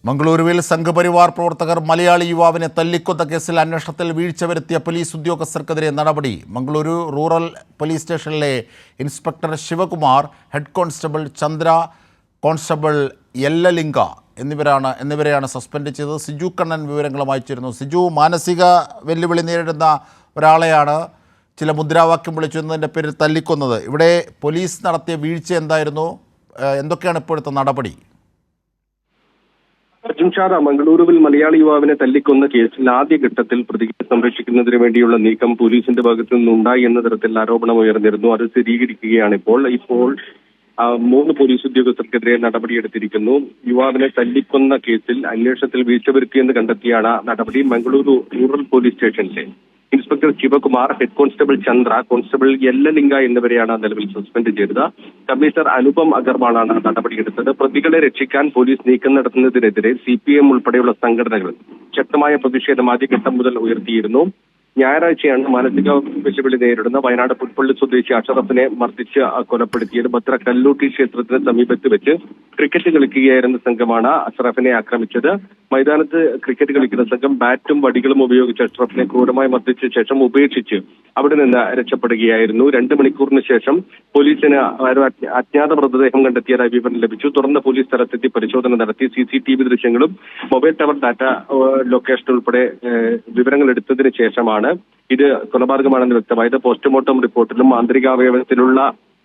മംഗളൂരുവിൽ സംഘപരിവാർ പ്രവർത്തകർ മലയാളി യുവാവിനെ തല്ലിക്കൊന്ന കേസിൽ അന്വേഷണത്തിൽ വീഴ്ച വരുത്തിയ പോലീസ് ഉദ്യോഗസ്ഥർക്കെതിരെ നടപടി. മംഗളൂരു റൂറൽ പോലീസ് സ്റ്റേഷനിലെ inspector Shivakumar, head constable Chandra, constable Yallalinga എന്നിവരെയാണ് സസ്പെൻഡ് ചെയ്തത്. സിജു കണ്ണൻ വിവരങ്ങളുമായി ചേരുന്നു. സിജു, മാനസിക വെല്ലുവിളി നേരിടുന്ന ഒരാളെയാണ് ചില മുദ്രാവാക്യം വിളിച്ചതിൻ്റെ പേരിൽ തല്ലിക്കൊന്നത്. ഇവിടെ പോലീസ് നടത്തിയ വീഴ്ച എന്തായിരുന്നു? എന്തൊക്കെയാണ് ഇപ്പോഴത്തെ നടപടി? അർജുൻഷാദ, മംഗളൂരുവിൽ മലയാളി യുവാവിനെ തല്ലിക്കൊന്ന കേസിൽ ആദ്യഘട്ടത്തിൽ പ്രതികളെ സംരക്ഷിക്കുന്നതിന് വേണ്ടിയുള്ള നീക്കം പോലീസിന്റെ ഭാഗത്തു നിന്നുണ്ടായി എന്ന തരത്തിൽ ആരോപണം ഉയർന്നിരുന്നു. അത് സ്ഥിരീകരിക്കുകയാണ് ഇപ്പോൾ 3 പോലീസ് ഉദ്യോഗസ്ഥർക്കെതിരെ നടപടിയെടുത്തിരിക്കുന്നു. യുവാവിനെ തല്ലിക്കൊന്ന കേസിൽ അന്വേഷണത്തിൽ വീഴ്ച വരുത്തിയെന്ന് കണ്ടെത്തിയാണ് നടപടി. മംഗളൂരു റൂറൽ പോലീസ് സ്റ്റേഷനിലെ inspector Shivakumar, head constable Chandra, constable Yallalinga എന്നിവരെയാണ് നിലവിൽ സസ്പെൻഡ് ചെയ്തത്. കമ്മീഷണർ അനുപം അഗർവാളാണ് നടപടിയെടുത്തത്. പ്രതികളെ രക്ഷിക്കാൻ പോലീസ് നീക്കം നടത്തുന്നതിനെതിരെ CPM ഉൾപ്പെടെയുള്ള സംഘടനകൾ ശക്തമായ പ്രതിഷേധം ആദ്യഘട്ടം മുതൽ ഉയർത്തിയിരുന്നു. ഞായറാഴ്ചയാണ് മാനസിക വെല്ലുവിളി നേരിടുന്ന വയനാട് പുൽപ്പള്ളി സ്വദേശി അഷറഫിനെ മർദ്ദിച്ച് കൊലപ്പെടുത്തിയത്. ഭദ്ര കല്ലൂട്ടി ക്ഷേത്രത്തിന് സമീപത്ത് വെച്ച് ക്രിക്കറ്റ് കളിക്കുകയായിരുന്ന സംഘമാണ് അഷറഫിനെ ആക്രമിച്ചത്. മൈതാനത്ത് ക്രിക്കറ്റ് കളിക്കുന്ന സംഘം ബാറ്റും വടികളും ഉപയോഗിച്ച് അഷറഫിനെ ക്രൂരമായി മർദ്ദിച്ച ശേഷം ഉപേക്ഷിച്ച് അവിടെ നിന്ന് രക്ഷപ്പെടുകയായിരുന്നു. 2 മണിക്കൂറിന് ശേഷം പോലീസിന് അജ്ഞാത മൃതദേഹം കണ്ടെത്തിയതായി വിവരം ലഭിച്ചു. തുടർന്ന് പോലീസ് സ്ഥലത്തെത്തി പരിശോധന നടത്തി. CCTV ദൃശ്യങ്ങളും മൊബൈൽ ടവർ ഡാറ്റ ലൊക്കേഷൻ ഉൾപ്പെടെ വിവരങ്ങൾ എടുത്തതിന് ശേഷമാണ് ഇത് കൊലപാതകമാണെന്ന് വ്യക്തമായത്. പോസ്റ്റ്മോർട്ടം റിപ്പോർട്ടിലും ആന്തരികാവയവത്തിലുള്ള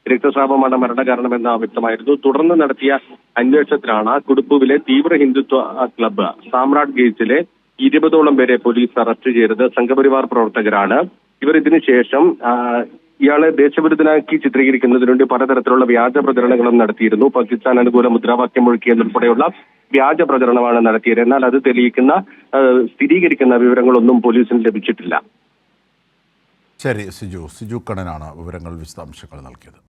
രക്തസ്രാവമാണ് മരണകാരണമെന്ന് വ്യക്തമായിരുന്നു. തുടർന്ന് നടത്തിയ അന്വേഷണത്തിലാണ് കുടുംബുവിലെ തീവ്ര ഹിന്ദുത്വ ക്ലബ്ബ് സാമ്രാട്ട് ഗേറ്റ്സിലെ 20ഓളം പേരെ പോലീസ് അറസ്റ്റ് ചെയ്തത്. സംഘപരിവാർ പ്രവർത്തകരാണ് ഇവർ. ഇതിനുശേഷം ഇയാളെ ദേശവിരുദ്ധനാക്കി ചിത്രീകരിക്കുന്നതിന് വേണ്ടി പലതരത്തിലുള്ള വ്യാജ പ്രചരണങ്ങളും നടത്തിയിരുന്നു. പാകിസ്ഥാൻ അനുകൂല മുദ്രാവാക്യം മുഴക്കിയെന്നുൾപ്പെടെയുള്ള വ്യാജ പ്രചരണമാണ് നടത്തിയത്. എന്നാൽ അത് സ്ഥിരീകരിക്കുന്ന വിവരങ്ങളൊന്നും പോലീസിന് ലഭിച്ചിട്ടില്ല. ശരി സിജു കണ്ണനാണ് വിവരങ്ങൾ വിശദാംശങ്ങൾ നൽകിയത്.